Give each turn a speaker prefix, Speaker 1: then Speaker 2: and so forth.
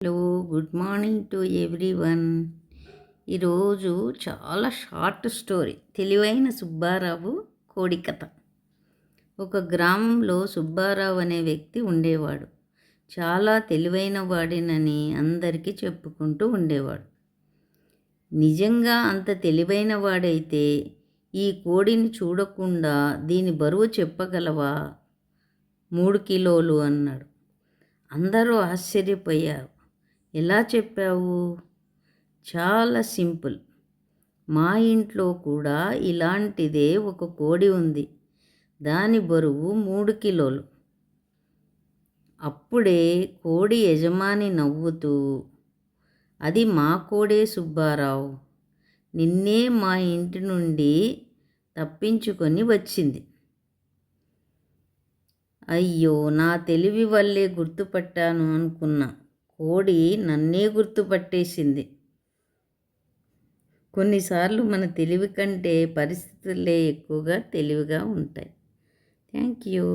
Speaker 1: Hello, good morning to everyone. ఈరోజు చాలా short story, తెలివైన సుబ్బారావు కోడి కథ. ఒక గ్రామంలో సుబ్బారావు అనే వ్యక్తి ఉండేవాడు. చాలా తెలివైన వాడినని అందరికీ చెప్పుకుంటూ ఉండేవాడు. నిజంగా అంత తెలివైన వాడైతే ఈ కోడిని చూడకుండా దీని బరువు చెప్పగలవా? 3 కిలోలు అన్నాడు. అందరూ ఆశ్చర్యపోయారు. ఎలా చెప్పావు? చాలా సింపుల్. మా ఇంట్లో కూడా ఇలాంటిదే ఒక కోడి ఉంది. దాని బరువు 3 కిలోలు. అప్పుడే కోడి యజమాని నవ్వుతూ, అది మా కోడే సుబ్బారావు. నిన్నే మా ఇంటి నుండి తప్పించుకొని వచ్చింది. అయ్యో, నా తెలివి వల్లే గుర్తుపట్టాను అనుకున్నా. కోడి నన్నే గుర్తుపట్టేసింది. కొన్నిసార్లు మన తెలివి కంటే పరిస్థితులే ఎక్కువగా తెలివిగా ఉంటాయి. Thank you.